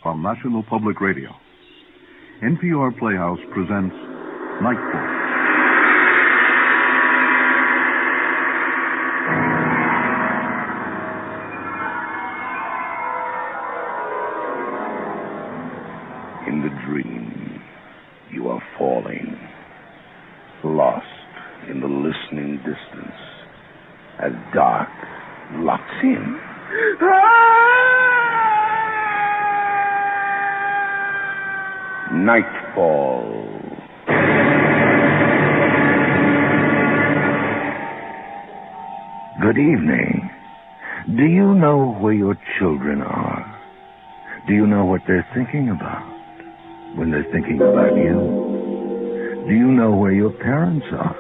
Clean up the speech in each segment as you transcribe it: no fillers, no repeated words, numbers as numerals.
on National Public Radio. NPR Playhouse presents Nightfall. In the dream, you are falling, lost in the listening distance, as dark locks in. Nightfall. Good evening. Do you know where your children are? Do you know what they're thinking about when they're thinking about you? Do you know where your parents are?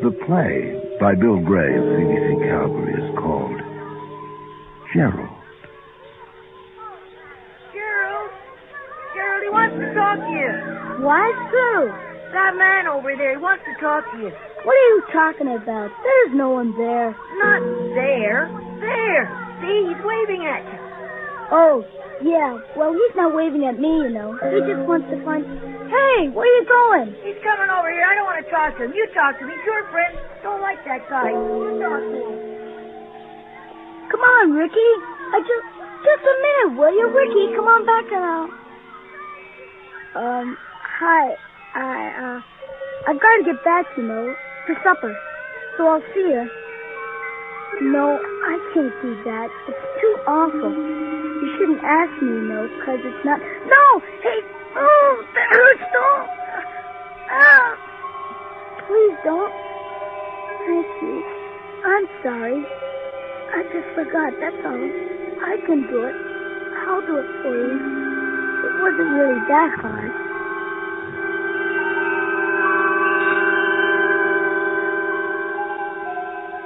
The play by Bill Gray of CBC Calgary is called Gerald. Gerald, he wants to talk to you. What? Who? That man over there, he wants to talk to you. What are you talking about? There's no one there. Not there. There. See, he's waving at you. Oh, yeah. Well, he's not waving at me, you know. He just wants to find... Hey, where are you going? He's coming over here. I don't want to talk to him. You talk to me. He's your friend. Don't like that guy. You talk to him. Come on, Ricky. Just a minute, will you, Ricky? Come on back now. Hi. I've got to get back, you know, for supper. So I'll see you. No, I can't do that. It's too awful. You shouldn't ask me, you know, because it's not... No! Hey! Oh, that hurts, don't! Please don't. Thank you. I'm sorry. I just forgot, that's all. I can do it. I'll do it for you. It wasn't really that hard.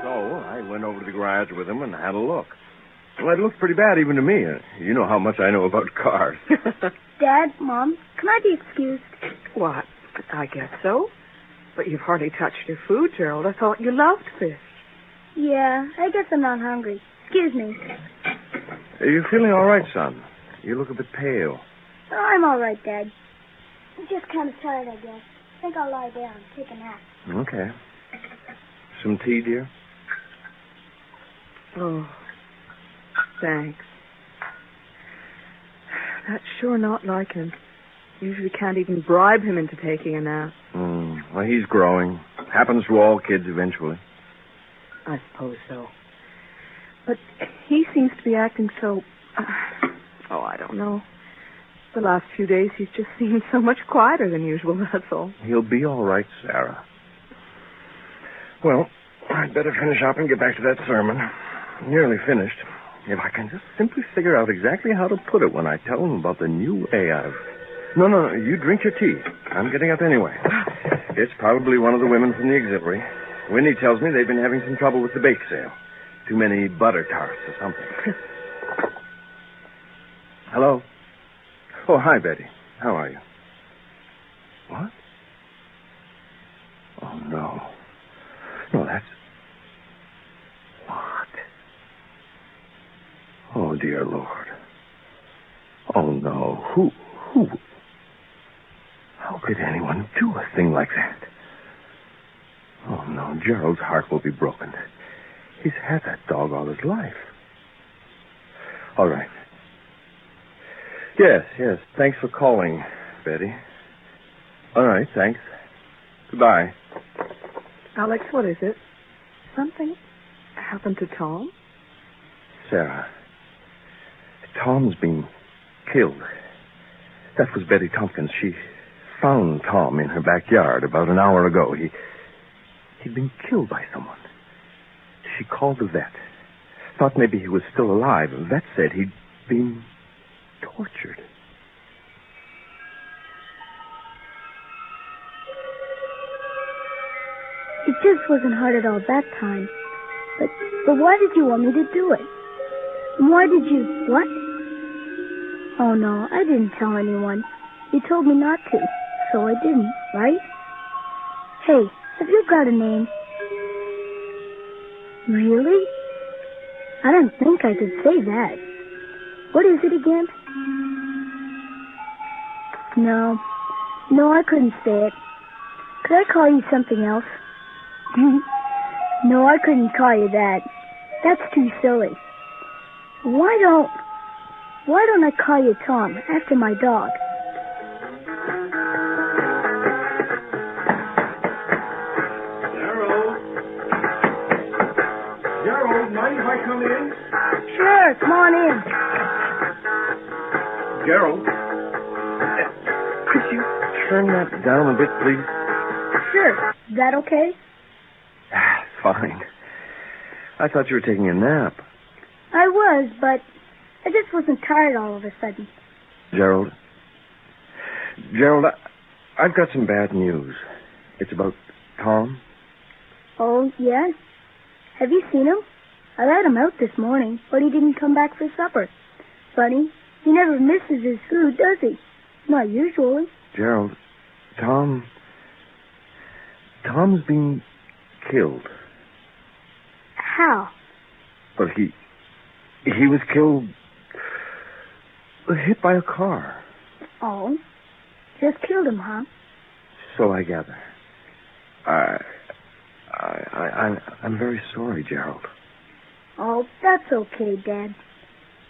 I went over to the garage with him and had a look. Well, it looked pretty bad even to me. You know how much I know about cars. Dad, Mom, can I be excused? What? I guess so. But you've hardly touched your food, Gerald. I thought you loved fish. Yeah, I guess I'm not hungry. Excuse me. Are you feeling all right, son? You look a bit pale. Oh, I'm all right, Dad. I'm just kind of tired, I guess. I think I'll lie down, take a nap. Okay. Some tea, dear? Oh, thanks. That's sure not like him. Usually can't even bribe him into taking a nap. Well, he's growing. Happens to all kids eventually. I suppose so. But he seems to be acting so... I don't know. The last few days he's just seemed so much quieter than usual, that's all. He'll be all right, Sarah. Well, I'd better finish up and get back to that sermon. Nearly finished. If I can just simply figure out exactly how to put it when I tell them about the new way I've... No, you drink your tea. I'm getting up anyway. It's probably one of the women from the auxiliary. Winnie tells me they've been having some trouble with the bake sale. Too many butter tarts or something. Hello? Oh, hi, Betty. How are you? What? Oh, no. No, that's... What? Oh, dear Lord. Oh, no. Who? How could anyone do a thing like that? Oh, no. Gerald's heart will be broken. He's had that dog all his life. All right. Yes. Thanks for calling, Betty. All right, thanks. Goodbye. Alex, what is it? Something happened to Tom? Sarah, Tom's been killed. That was Betty Tompkins. She found Tom in her backyard about an hour ago. He'd been killed by someone. She called the vet. Thought maybe he was still alive. The vet said he'd been tortured. It just wasn't hard at all that time. But why did you want me to do it? And why did you... What? Oh, no, I didn't tell anyone. You told me not to, so I didn't, right? Hey, have you got a name? Really? I didn't think I could say that. What is it again? No, I couldn't say it. Could I call you something else? No, I couldn't call you that. That's too silly. Why don't I call you Tom, after my dog? Gerald, mind if I come in? Sure, come on in. Gerald, could you turn that down a bit, please? Sure. Is that okay? Fine. I thought you were taking a nap. I was, but I just wasn't tired all of a sudden. Gerald, I've got some bad news. It's about Tom. Oh, yeah? Have you seen him? I let him out this morning, but he didn't come back for supper. Funny, he never misses his food, does he? Not usually. Gerald, Tom's been killed. How? Well, he was killed, hit by a car. Oh, just killed him, huh? So I gather. I'm very sorry, Gerald. Oh, that's okay, Dad.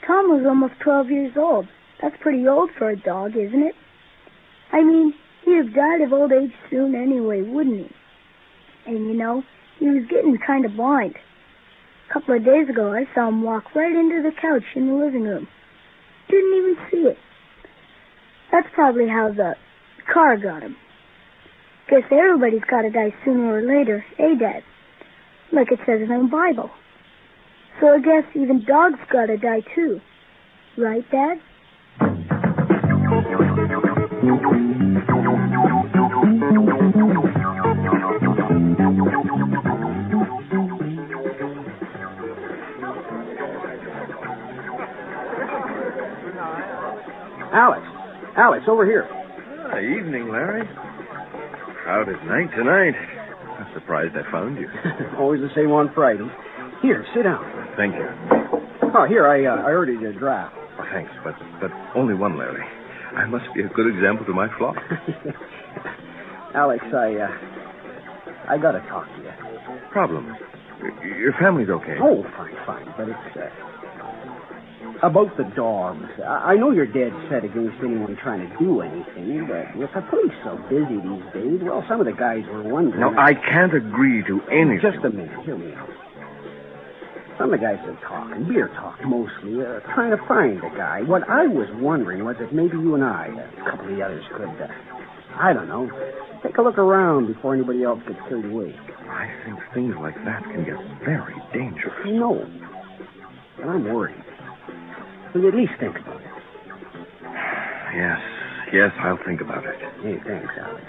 Tom was almost 12 years old. That's pretty old for a dog, isn't it? I mean, he'd have died of old age soon anyway, wouldn't he? And, he was getting kind of blind. A couple of days ago, I saw him walk right into the couch in the living room. Didn't even see it. That's probably how the car got him. Guess everybody's got to die sooner or later, eh, Dad? Like it says in the Bible. So I guess even dogs got to die too. Right, Dad? Alex, over here. Evening, Larry. Crowded night tonight. I'm surprised I found you. Always the same on Friday. Here, sit down. Thank you. Oh, here, I ordered you a draft. Oh, thanks, but only one, Larry. I must be a good example to my flock. Alex, I gotta talk to you. Problem? Your family's okay? Oh, fine. But it's about the dogs. I know you're dead set against anyone trying to do anything, but with the police so busy these days, well, some of the guys were wondering... No, I can't agree to anything. Just a minute. Hear me out. Some of the guys are talking, beer talk mostly, trying to find the guy. What I was wondering was if maybe you and I, a couple of the others, could, I don't know, take a look around before anybody else gets carried away. I think things like that can get very dangerous. No, but I'm worried. Will you at least think about it? Yes, I'll think about it. Hey, thanks, Alex.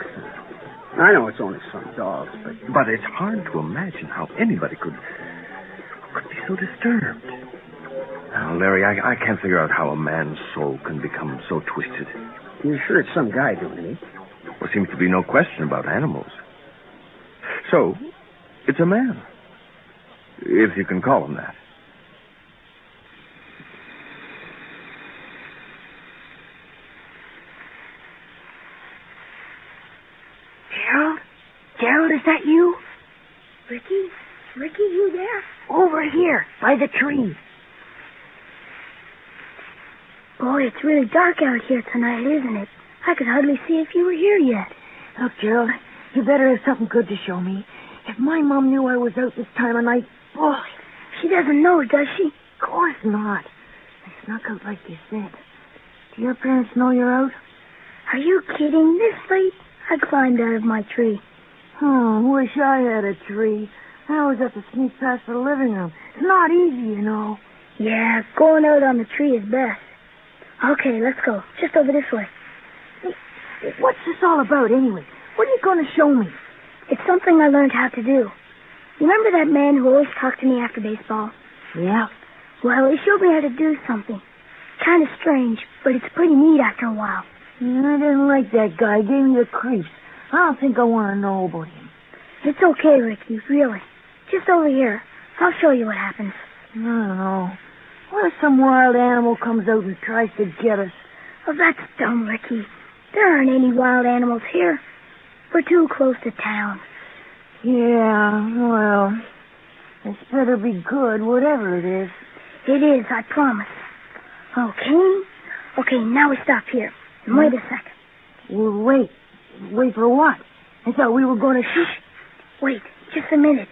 I know it's only some dogs, But it's hard to imagine how anybody could be so disturbed. Now, Larry, I can't figure out how a man's soul can become so twisted. You're sure it's some guy doing it? There seems to be no question about animals. So, it's a man. If you can call him that. Gerald, is that you? Ricky, you there? Over here, by the tree. Boy, it's really dark out here tonight, isn't it? I could hardly see if you were here yet. Look, Gerald, you better have something good to show me. If my mom knew I was out this time of night, boy. She doesn't know, does she? Of course not. I snuck out like you said. Do your parents know you're out? Are you kidding? This late? I climbed out of my tree. Wish I had a tree. I always have to sneak past the living room. It's not easy, you know. Yeah, going out on the tree is best. Okay, let's go. Just over this way. Hey, what's this all about, anyway? What are you going to show me? It's something I learned how to do. You remember that man who always talked to me after baseball? Yeah. Well, he showed me how to do something. Kind of strange, but it's pretty neat after a while. I didn't like that guy. Gave me the creeps. I don't think I want to know about him. It's okay, Ricky, really. Just over here. I'll show you what happens. I don't know. What if some wild animal comes out and tries to get us? Oh, that's dumb, Ricky. There aren't any wild animals here. We're too close to town. Yeah, well, this better be good, whatever it is. It is, I promise. Okay, now we stop here. And wait a second. Well, wait. Wait for what? I thought we were going to shoot. Wait, just a minute.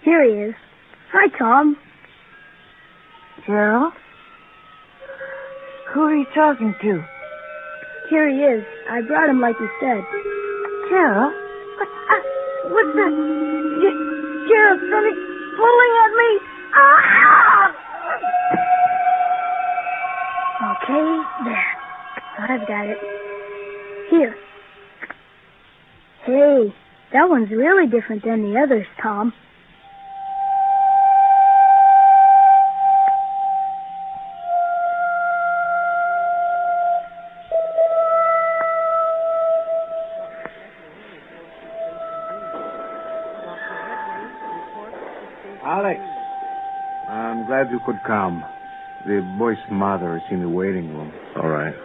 Here he is. Hi, Tom. Gerald? Who are you talking to? Here he is. I brought him like you said. Gerald? What's that? Gerald, something's pulling at me. Ah! Okay, there. I've got it. Here. Hey, that one's really different than the others, Tom. Alex, I'm glad you could come. The boy's mother is in the waiting room. All right.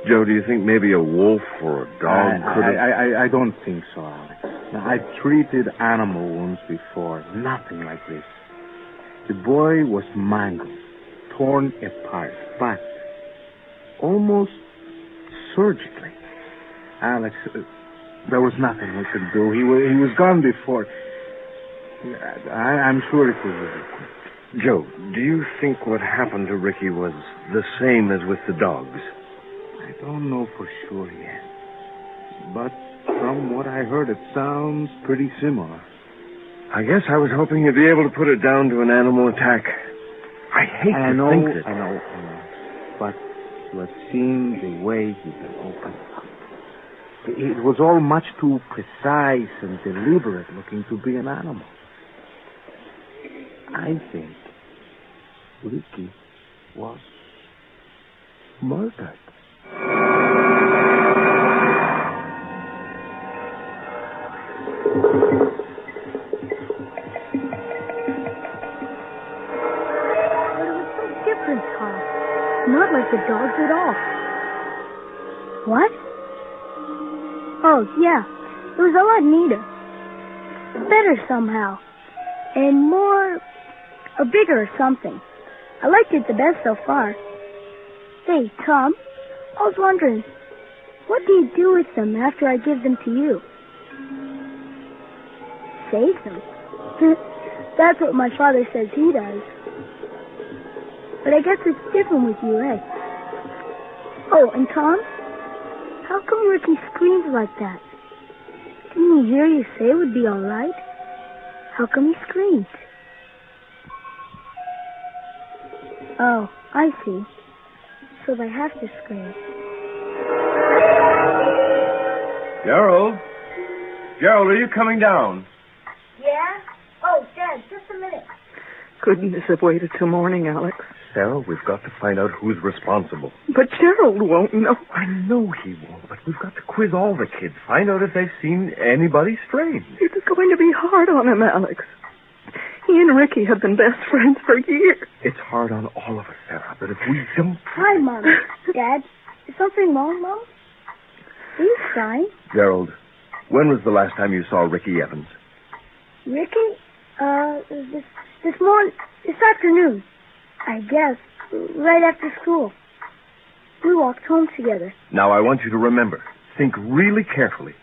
Joe, do you think maybe a wolf or a dog could have... I don't think so, Alex. Now, I've treated animal wounds before. Nothing like this. The boy was mangled, torn apart, but almost surgically. Alex, there was nothing we could do. He was gone before. I'm sure it was really quick. Joe, do you think what happened to Ricky was the same as with the dogs? I don't know for sure yet. But from what I heard, it sounds pretty similar. I guess I was hoping you'd be able to put it down to an animal attack. I hate to think that... I know. But you have seen the way he can open up. It was all much too precise and deliberate looking to be an animal. I think Ricky was murdered. Different, Tom. Not like the dogs at all. What? Oh, yeah. It was a lot neater. Better somehow. And more... or bigger or something. I liked it the best so far. Hey, Tom, I was wondering, what do you do with them after I give them to you? Save them. That's what my father says he does. But I guess it's different with you, eh? Oh, and Tom, how come Ricky screams like that? Didn't he hear you say it would be all right? How come he screamed? Oh, I see. So they have to scream. Gerald? Gerald, are you coming down? Yeah? Oh, Dad, just a minute. Couldn't have waited till morning, Alex. Sarah, we've got to find out who's responsible. But Gerald won't know. I know he won't, but we've got to quiz all the kids. Find out if they've seen anybody strange. It's going to be hard on him, Alex. He and Ricky have been best friends for years. It's hard on all of us, Sarah, but if we don't... Hi, Mom. Dad, is something wrong, Mom? Are you crying? Gerald, when was the last time you saw Ricky Evans? Ricky? This afternoon. I guess, right after school. We walked home together. Now, I want you to remember. Think really carefully.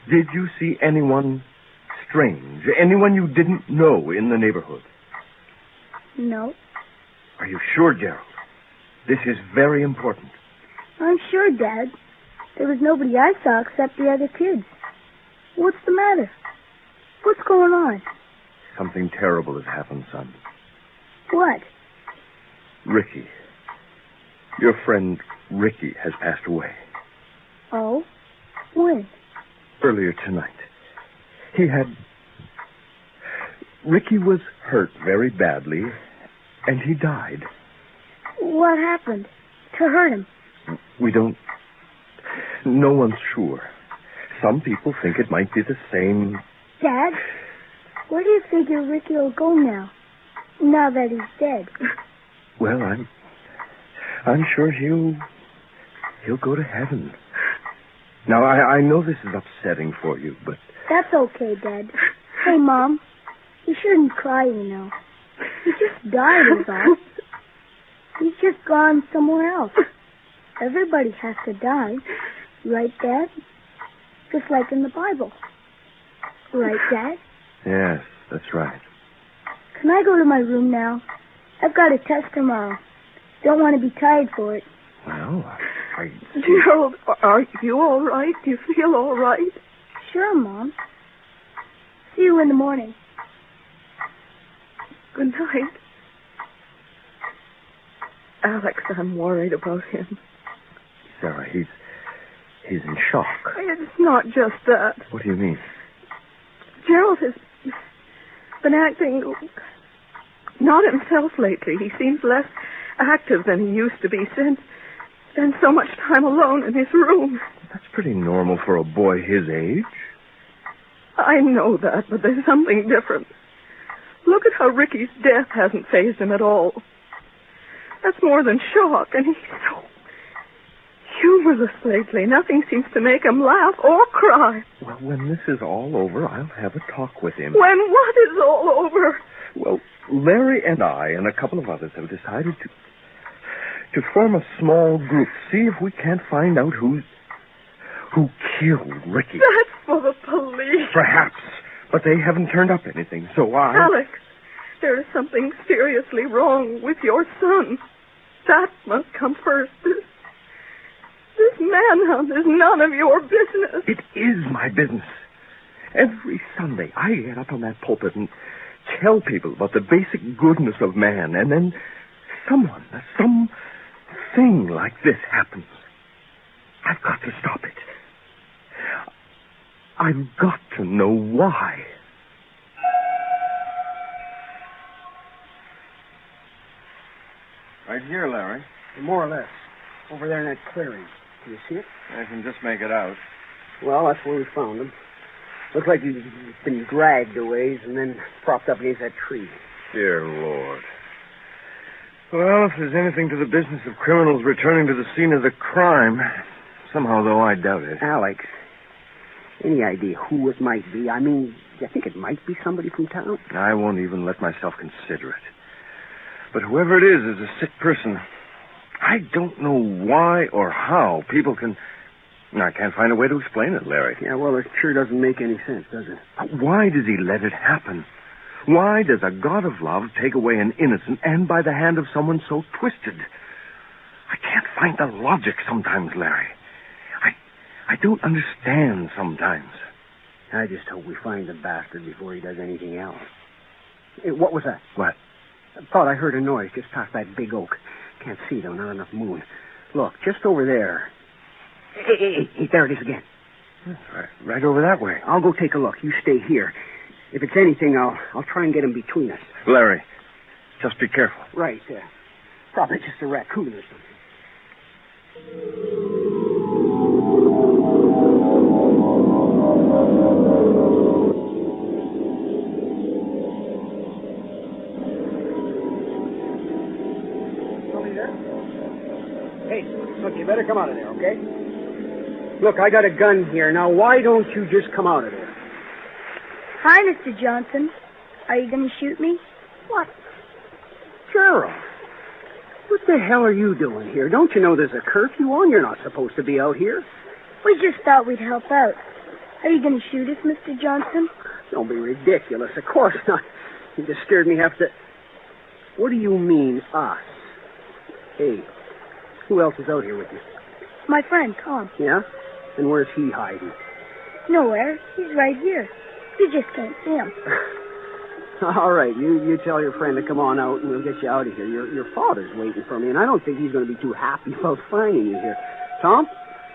Did you see anyone strange? Anyone you didn't know in the neighborhood? No. Are you sure, Gerald? This is very important. I'm sure, Dad. There was nobody I saw except the other kids. What's the matter? What's going on? Something terrible has happened, son. What? Ricky. Your friend Ricky has passed away. Oh? When? Earlier tonight. Ricky was hurt very badly, and he died. What happened to hurt him? We don't... No one's sure. Some people think it might be the same... Dad, where do you figure Ricky will go now that he's dead? Well, I'm sure he'll go to heaven. Now, I know this is upsetting for you, but... That's okay, Dad. Hey, Mom, you shouldn't cry, you know. He just died, is all. He's just gone somewhere else. Everybody has to die. Right, Dad? Just like in the Bible. Right, Dad? Yes, that's right. Can I go to my room now? I've got a test tomorrow. Don't want to be tired for it. Well, Gerald, are you all right? Do you feel all right? Sure, Mom. See you in the morning. Good night. Alex, I'm worried about him. Sarah, he's in shock. It's not just that. What do you mean? Gerald has been acting not himself lately. He seems less active than he used to be since spent so much time alone in his room. That's pretty normal for a boy his age. I know that, but there's something different. Look at how Ricky's death hasn't fazed him at all. That's more than shock, and he's so humorless lately. Nothing seems to make him laugh or cry. Well, when this is all over, I'll have a talk with him. When what is all over? Well, Larry and I and a couple of others have decided to form a small group. See if we can't find out who killed Ricky. That's for the police. Perhaps, but they haven't turned up anything, so Alex, there is something seriously wrong with your son. That must come first. This manhunt is none of your business. It is my business. Every Sunday, I get up on that pulpit and tell people about the basic goodness of man, and then something like this happens. I've got to stop it. I've got to know why. Right here, Larry. More or less. Over there in that clearing. Do you see it? I can just make it out. Well, that's where we found him. Looks like he's been dragged a ways and then propped up against that tree. Dear Lord. Well, if there's anything to the business of criminals returning to the scene of the crime, somehow, though, I doubt it. Alex, any idea who it might be? I mean, do you think it might be somebody from town? I won't even let myself consider it. But whoever it is a sick person. I don't know why or how people can... I can't find a way to explain it, Larry. Yeah, well, it sure doesn't make any sense, does it? But why does he let it happen? Why does a God of love take away an innocent and by the hand of someone so twisted? I can't find the logic sometimes, Larry. I don't understand sometimes. I just hope we find the bastard before he does anything else. Hey, what was that? What? I thought I heard a noise just past that big oak. Can't see, though, not enough moon. Look, just over there. Hey, there it is again. Right over that way. I'll go take a look. You stay here. If it's anything, I'll try and get him between us. Larry, just be careful. Right. Probably just a raccoon or something. Somebody there? Hey, look, you better come out of there, okay? Look, I got a gun here. Now, why don't you just come out of there? Hi, Mr. Johnson. Are you going to shoot me? What? Gerald, what the hell are you doing here? Don't you know there's a curfew on? You're not supposed to be out here. We just thought we'd help out. Are you going to shoot us, Mr. Johnson? Don't be ridiculous. Of course not. You just scared me half to... What do you mean, us? Hey, who else is out here with you? My friend, Tom. Yeah? And where's he hiding? Nowhere. He's right here. You just can't see him. All right, you tell your friend to come on out and we'll get you out of here. Your father's waiting for me, and I don't think he's going to be too happy about finding you here. Tom,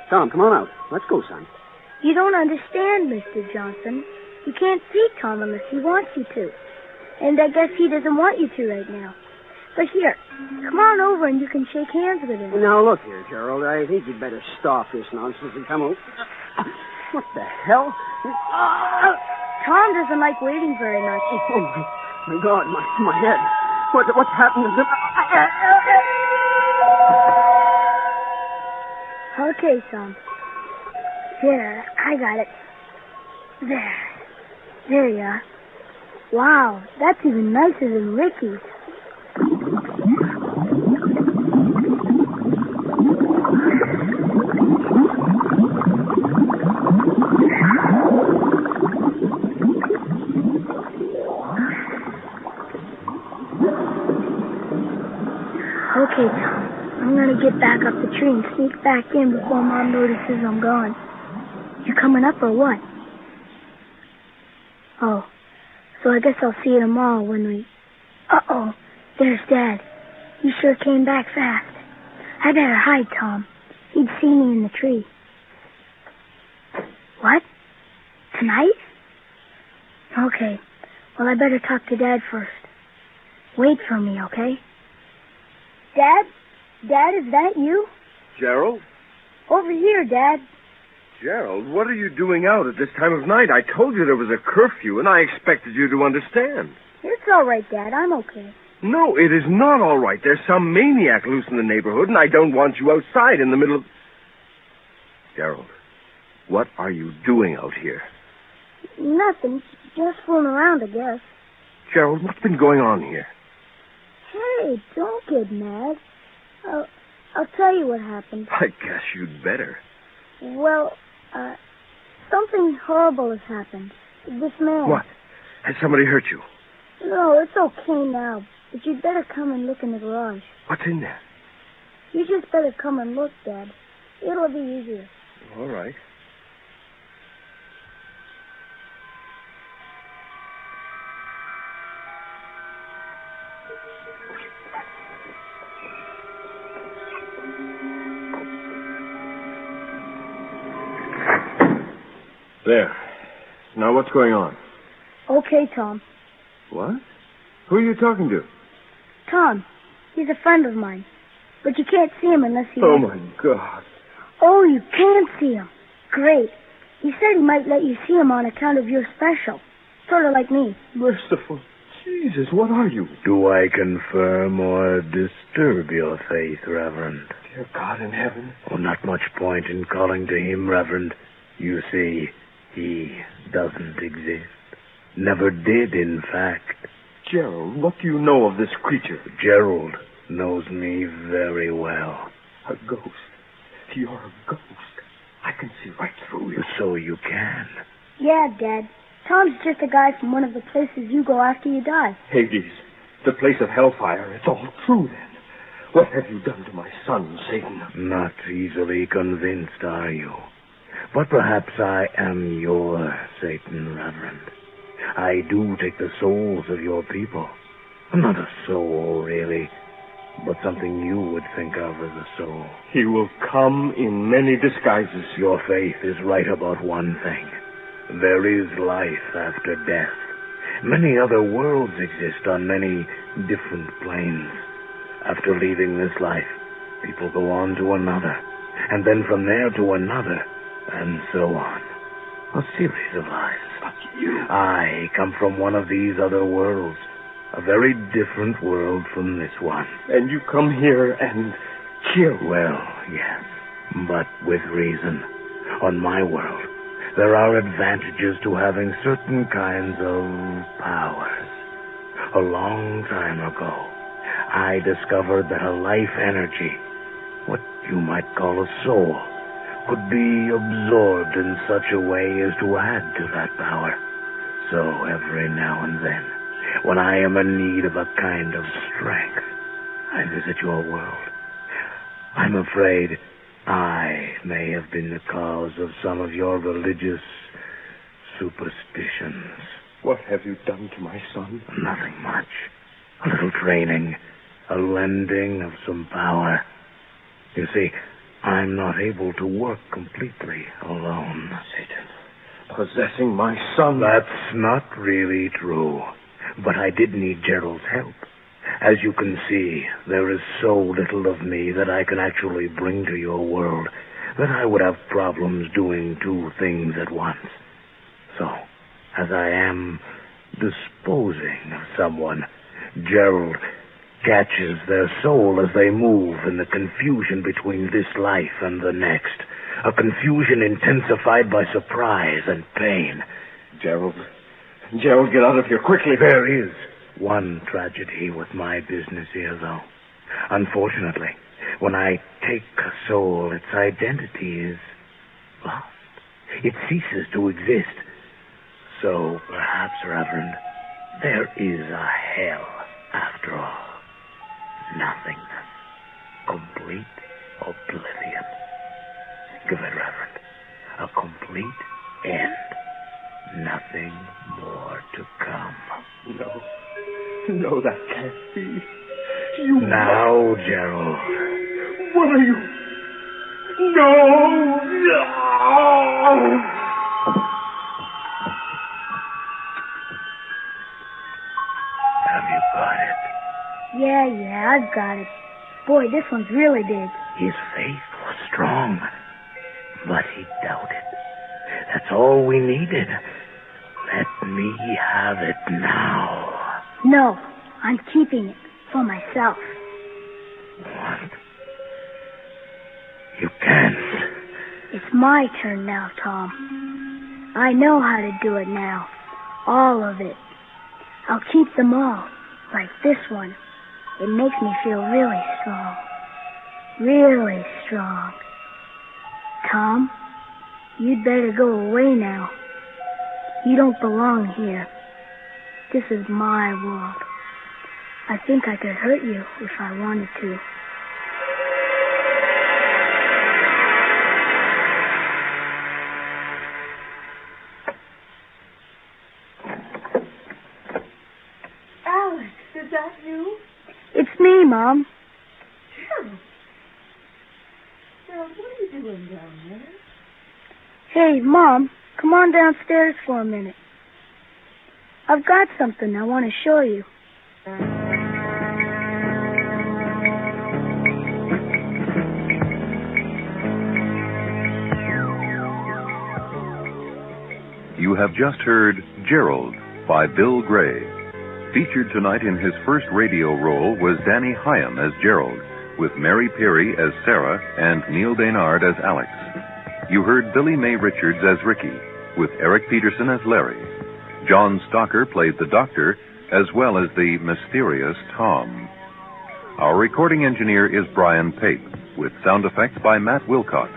come on out. Let's go, son. You don't understand, Mr. Johnson. You can't see Tom unless he wants you to. And I guess he doesn't want you to right now. But here, come on over and you can shake hands with him. Now, look here, Gerald. I think you'd better stop this nonsense and come over. What the hell? Tom doesn't like waiting very much. Oh, my God, my head. What's happened to... Okay, son. Here, I got it. There. There you are. Wow, that's even nicer than Ricky's. Okay, Tom. I'm gonna get back up the tree and sneak back in before Mom notices I'm gone. You coming up or what? Oh, so I guess I'll see you tomorrow when we... Uh-oh, there's Dad. He sure came back fast. I better hide, Tom. He'd see me in the tree. What? Tonight? Okay. Well, I better talk to Dad first. Wait for me, okay? Dad? Dad, is that you? Gerald? Over here, Dad. Gerald, what are you doing out at this time of night? I told you there was a curfew, and I expected you to understand. It's all right, Dad. I'm okay. No, it is not all right. There's some maniac loose in the neighborhood, and I don't want you outside in the middle of... Gerald, what are you doing out here? Nothing. Just fooling around, I guess. Gerald, what's been going on here? Hey, don't get mad. I'll tell you what happened. I guess you'd better. Well, something horrible has happened. This man... What? Has somebody hurt you? No, it's okay now. But you'd better come and look in the garage. What's in there? You just better come and look, Dad. It'll be easier. All right. There. Now what's going on? Okay, Tom. What? Who are you talking to? Tom. He's a friend of mine. But you can't see him unless you... Oh, my God. Oh, you can see him. Great. He said he might let you see him on account of your special. Sort of like me. Merciful Jesus, what are you? Do I confirm or disturb your faith, Reverend? Dear God in heaven. Oh, not much point in calling to him, Reverend. You see, he doesn't exist. Never did, in fact. Gerald, what do you know of this creature? Gerald knows me very well. A ghost. You're a ghost. I can see right through you. So you can. Yeah, Dad. Tom's just a guy from one of the places you go after you die. Hades. The place of hellfire. It's all true, then. What have you done to my son, Satan? Not easily convinced, are you? But perhaps I am your Satan, Reverend. I do take the souls of your people. Not a soul, really, but something you would think of as a soul. He will come in many disguises. Your faith is right about one thing. There is life after death. Many other worlds exist on many different planes. After leaving this life, people go on to another, and then from there to another, and so on. A series of lives. But you... I come from one of these other worlds. A very different world from this one. And you come here and kill? Well, yes, but with reason. On my world, there are advantages to having certain kinds of powers. A long time ago, I discovered that a life energy, what you might call a soul, could be absorbed in such a way as to add to that power. So every now and then, when I am in need of a kind of strength, I visit your world. I'm afraid I may have been the cause of some of your religious superstitions. What have you done to my son? Nothing much. A little training, a lending of some power. You see, I'm not able to work completely alone. Satan, possessing my son. That's not really true. But I did need Gerald's help. As you can see, there is so little of me that I can actually bring to your world that I would have problems doing two things at once. So, as I am disposing of someone, Gerald catches their soul as they move in the confusion between this life and the next, A confusion intensified by surprise and pain. Gerald, get out of here quickly. There is one tragedy with my business here, though. Unfortunately, when I take a soul, its identity is lost. It ceases to exist. So, perhaps, Reverend, there is a hell after all. Nothingness. Complete oblivion. Think of it, Reverend. A complete end. Nothing more to come. No, that can't be. Now, Gerald. What are you? No! Have you got it? Yeah, I've got it. Boy, this one's really big. His faith was strong, but he doubted. That's all we needed. Let me have it now. No, I'm keeping it for myself. What? You can't. It's my turn now, Tom. I know how to do it now. All of it. I'll keep them all, like this one. It makes me feel really strong. Really strong. Tom, you'd better go away now. You don't belong here. This is my world. I think I could hurt you if I wanted to. Alex, is that you? It's me, Mom. Gerald, what are you doing down there? Hey, Mom, come on downstairs for a minute. I've got something I want to show you. You have just heard Gerald by Bill Gray. Featured tonight in his first radio role was Danny Hyam as Gerald, with Mary Perry as Sarah and Neil Daynard as Alex. You heard Billy May Richards as Ricky, with Eric Peterson as Larry. John Stocker played the Doctor, as well as the mysterious Tom. Our recording engineer is Brian Pape, with sound effects by Matt Wilcott,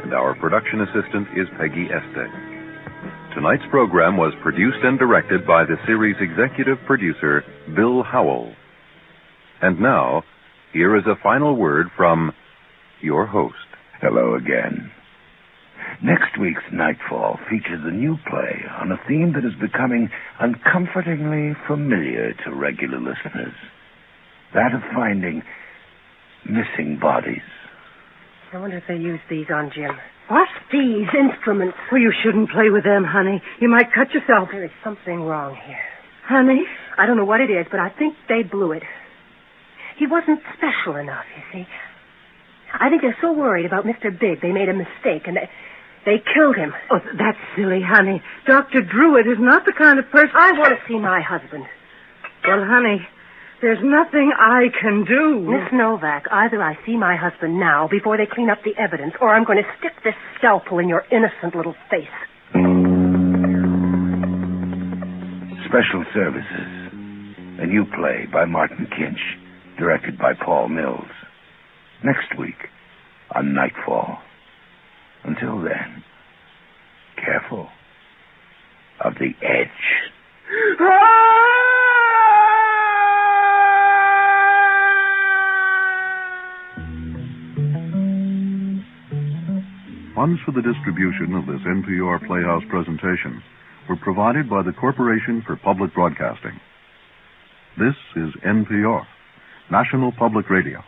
and our production assistant is Peggy Este. Tonight's program was produced and directed by the series' executive producer, Bill Howell. And now, here is a final word from your host. Hello again. Next week's Nightfall features a new play on a theme that is becoming uncomfortingly familiar to regular listeners. That of finding missing bodies. I wonder if they use these on Jim. What? These instruments. Well, you shouldn't play with them, honey. You might cut yourself. There is something wrong here. Honey? I don't know what it is, but I think they blew it. He wasn't special enough, you see. I think they're so worried about Mr. Big, they made a mistake, and they killed him. Oh, that's silly, honey. Dr. Druitt is not the kind of person... I want to see my husband. Well, honey, there's nothing I can do. Miss Novak, either I see my husband now before they clean up the evidence, or I'm going to stick this scalpel in your innocent little face. Special Services. A new play by Martin Kinch, directed by Paul Mills. Next week on Nightfall. Until then, careful of the edge. Funds for the distribution of this NPR Playhouse presentation were provided by the Corporation for Public Broadcasting. This is NPR, National Public Radio.